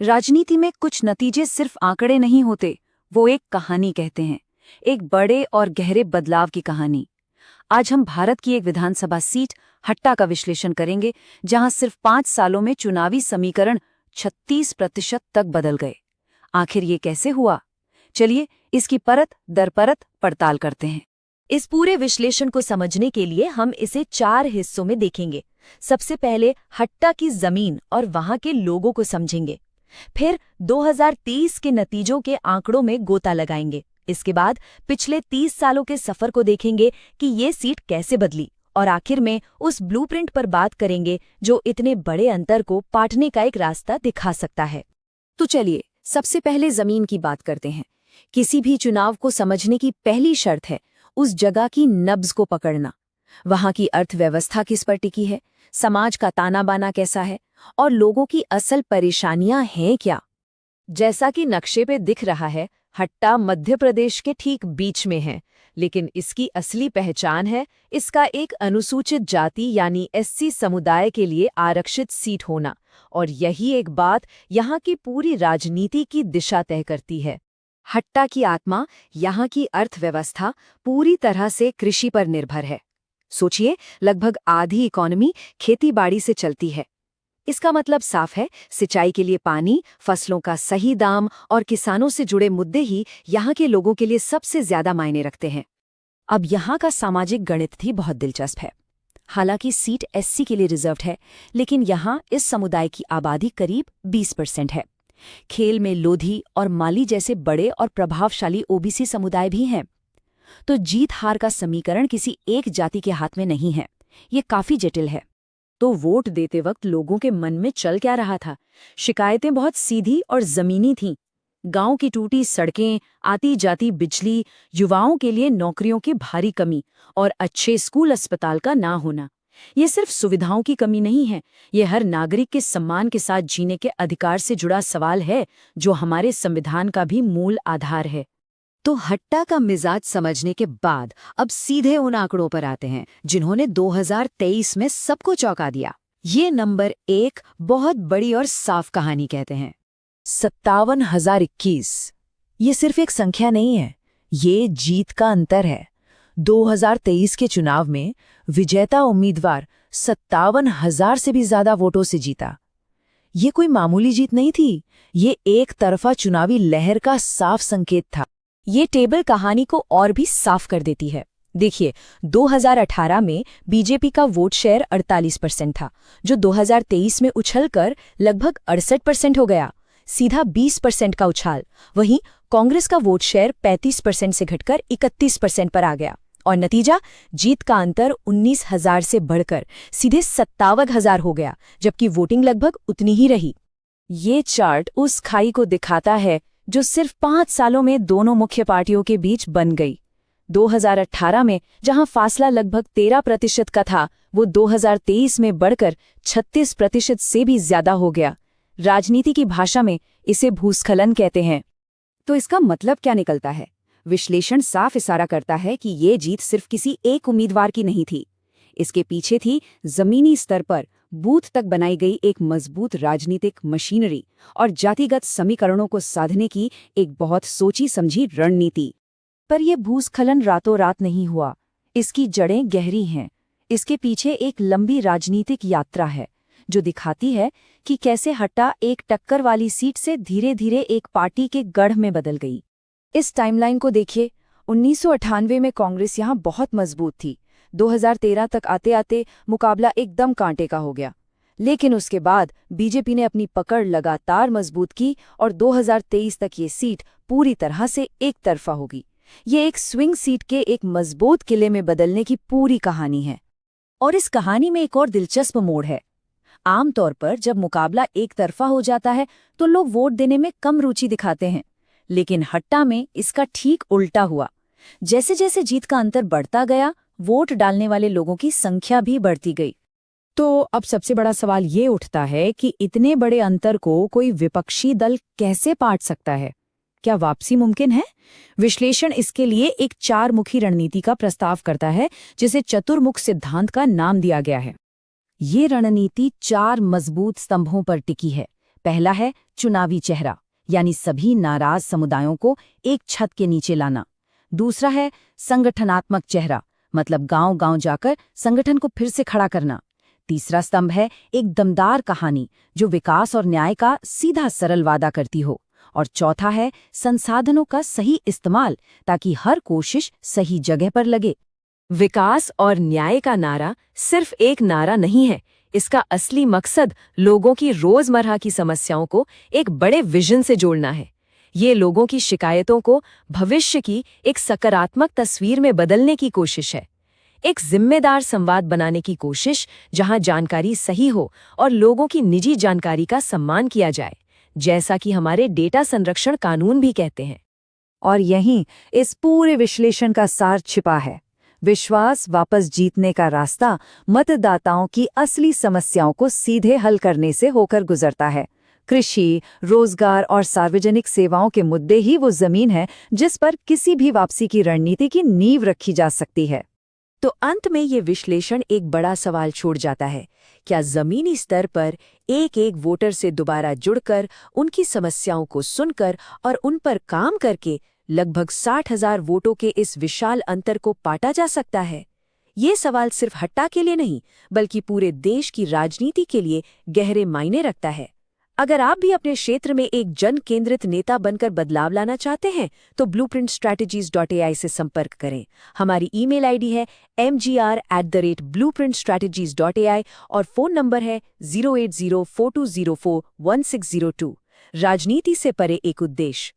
राजनीति में कुछ नतीजे सिर्फ आंकड़े नहीं होते, वो एक कहानी कहते हैं, एक बड़े और गहरे बदलाव की कहानी। आज हम भारत की एक विधानसभा सीट हट्टा का विश्लेषण करेंगे, जहां सिर्फ 5 सालों में चुनावी समीकरण 36% तक बदल गए। आखिर ये कैसे हुआ? चलिए इसकी परत दर परत पड़ताल करते हैं। इस पूरे विश्लेषण को समझने के लिए हम इसे 4 हिस्सों में देखेंगे। सबसे पहले हट्टा की जमीन और वहां के लोगों को समझेंगे। फिर 2023 के नतीजों के आंकड़ों में गोता लगाएंगे। इसके बाद पिछले 30 सालों के सफर को देखेंगे कि ये सीट कैसे बदली, और आखिर में उस ब्लूप्रिंट पर बात करेंगे जो इतने बड़े अंतर को पाटने का एक रास्ता दिखा सकता है। तो चलिए सबसे पहले जमीन की बात करते हैं। किसी भी चुनाव को समझने की पहली शर्त है उस जगह की नब्ज को पकड़ना। वहां की अर्थव्यवस्था किस पर टिकी है, समाज का ताना बाना कैसा है, और लोगों की असल परेशानियां हैं क्या। जैसा कि नक्शे पे दिख रहा है, हट्टा मध्य प्रदेश के ठीक बीच में है, लेकिन इसकी असली पहचान है इसका एक अनुसूचित जाति यानी एससी समुदाय के लिए आरक्षित सीट होना, और यही एक बात यहाँ की पूरी राजनीति की दिशा तय करती है। हट्टा की आत्मा, यहाँ की अर्थव्यवस्था पूरी तरह से कृषि पर निर्भर है। सोचिए, लगभग आधी इकॉनमी खेती-बाड़ी से चलती है। इसका मतलब साफ है, सिंचाई के लिए पानी, फसलों का सही दाम और किसानों से जुड़े मुद्दे ही यहाँ के लोगों के लिए सबसे ज्यादा मायने रखते हैं। अब यहाँ का सामाजिक गणित भी बहुत दिलचस्प है। हालांकि सीट एससी के लिए रिजर्व्ड है, लेकिन यहाँ इस समुदाय की आबादी करीब 20% है। खेल में लोधी और माली जैसे बड़े और प्रभावशाली ओबीसी समुदाय भी हैं। तो जीत हार का समीकरण किसी एक जाति के हाथ में नहीं है, ये काफी जटिल है। तो वोट देते वक्त लोगों के मन में चल क्या रहा था? शिकायतें बहुत सीधी और जमीनी थीं। गांव की टूटी सड़कें, आती जाती बिजली, युवाओं के लिए नौकरियों की भारी कमी और अच्छे स्कूल अस्पताल का ना होना। ये सिर्फ सुविधाओं की कमी नहीं है, ये हर नागरिक के सम्मान के साथ जीने के अधिकार से जुड़ा सवाल है, जो हमारे संविधान का भी मूल आधार है। तो हट्टा का मिजाज समझने के बाद अब सीधे उन आंकड़ों पर आते हैं जिन्होंने 2023 में सबको चौंका दिया। ये नंबर 1 बहुत बड़ी और साफ कहानी कहते हैं। 57,021। ये सिर्फ एक संख्या नहीं है, ये जीत का अंतर है। 2023 के चुनाव में विजेता उम्मीदवार 57,000 से भी ज्यादा वोटों से जीता। ये कोई मामूली जीत नहीं थी, ये एक तरफा चुनावी लहर का साफ संकेत था। ये टेबल कहानी को और भी साफ कर देती है। देखिए, 2018 में बीजेपी का वोट शेयर 48% था, जो 2023 में उछलकर लगभग 68% हो गया, सीधा 20% का उछाल। वहीं कांग्रेस का वोट शेयर 35% से घटकर 31% पर आ गया, और नतीजा, जीत का अंतर 19,000 से बढ़कर सीधे 57,000 हो गया, जबकि वोटिंग लगभग उतनी ही रही। ये चार्ट उस खाई को दिखाता है जो सिर्फ 5 सालों में दोनों मुख्य पार्टियों के बीच बन गई। 2018 में जहां फासला लगभग 13% का था, वो 2023 में बढ़कर 36% से भी ज्यादा हो गया। राजनीति की भाषा में इसे भूस्खलन कहते हैं। तो इसका मतलब क्या निकलता है? विश्लेषण साफ इशारा करता है कि ये जीत सिर्फ किसी एक उम्मीदवार की नहीं थी। इसके पीछे थी जमीनी स्तर पर बूथ तक बनाई गई एक मजबूत राजनीतिक मशीनरी और जातिगत समीकरणों को साधने की एक बहुत सोची समझी रणनीति। पर यह भूस्खलन रातों रात नहीं हुआ, इसकी जड़ें गहरी हैं। इसके पीछे एक लंबी राजनीतिक यात्रा है, जो दिखाती है कि कैसे हट्टा एक टक्कर वाली सीट से धीरे धीरे एक पार्टी के गढ़ में बदल गई। इस टाइमलाइन को देखिए। 1998 में कांग्रेस यहाँ बहुत मजबूत थी। 2013 तक आते आते मुकाबला एकदम कांटे का हो गया, लेकिन उसके बाद बीजेपी ने अपनी पकड़ लगातार मजबूत की और 2023 तक ये सीट पूरी तरह से एक तरफा होगी। ये एक स्विंग सीट के एक मजबूत किले में बदलने की पूरी कहानी है। और इस कहानी में एक और दिलचस्प मोड़ है। आमतौर पर जब मुकाबला एक तरफा हो जाता है तो लोग वोट देने में कम रुचि दिखाते हैं, लेकिन हट्टा में इसका ठीक उल्टा हुआ। जैसे जैसे जीत का अंतर बढ़ता गया, वोट डालने वाले लोगों की संख्या भी बढ़ती गई। तो अब सबसे बड़ा सवाल ये उठता है कि इतने बड़े अंतर को कोई विपक्षी दल कैसे पाट सकता है? क्या वापसी मुमकिन है? विश्लेषण इसके लिए एक 4-मुखी रणनीति का प्रस्ताव करता है, जिसे चतुर्मुख सिद्धांत का नाम दिया गया है। ये रणनीति 4 मजबूत स्तंभों पर टिकी है। पहला है चुनावी चेहरा, यानी सभी नाराज समुदायों को एक छत के नीचे लाना। दूसरा है संगठनात्मक चेहरा, मतलब गांव-गांव जाकर संगठन को फिर से खड़ा करना। तीसरा स्तंभ है एक दमदार कहानी जो विकास और न्याय का सीधा सरल वादा करती हो। और चौथा है संसाधनों का सही इस्तेमाल, ताकि हर कोशिश सही जगह पर लगे। विकास और न्याय का नारा सिर्फ एक नारा नहीं है, इसका असली मकसद लोगों की रोजमर्रा की समस्याओं को एक बड़े विजन से जोड़ना है। ये लोगों की शिकायतों को भविष्य की एक सकारात्मक तस्वीर में बदलने की कोशिश है। एक जिम्मेदार संवाद बनाने की कोशिश जहां जानकारी सही हो और लोगों की निजी जानकारी का सम्मान किया जाए, जैसा कि हमारे डेटा संरक्षण कानून भी कहते हैं। और यहीं इस पूरे विश्लेषण का सार छिपा है। विश्वास वापस जीतने का रास्ता मतदाताओं की असली समस्याओं को सीधे हल करने से होकर गुजरता है। कृषि, रोजगार और सार्वजनिक सेवाओं के मुद्दे ही वो जमीन है जिस पर किसी भी वापसी की रणनीति की नींव रखी जा सकती है। तो अंत में ये विश्लेषण एक बड़ा सवाल छोड़ जाता है, क्या जमीनी स्तर पर एक एक वोटर से दोबारा जुड़कर, उनकी समस्याओं को सुनकर और उन पर काम करके लगभग 60,000 वोटों के इस विशाल अंतर को पाटा जा सकता है? ये सवाल सिर्फ हट्टा के लिए नहीं, बल्कि पूरे देश की राजनीति के लिए गहरे मायने रखता है। अगर आप भी अपने क्षेत्र में एक जन केंद्रित नेता बनकर बदलाव लाना चाहते हैं, तो blueprintstrategies.ai से संपर्क करें। हमारी ईमेल आईडी है mgr@blueprintstrategies.ai और फ़ोन नंबर है 08042041602। राजनीति से परे एक उद्देश्य,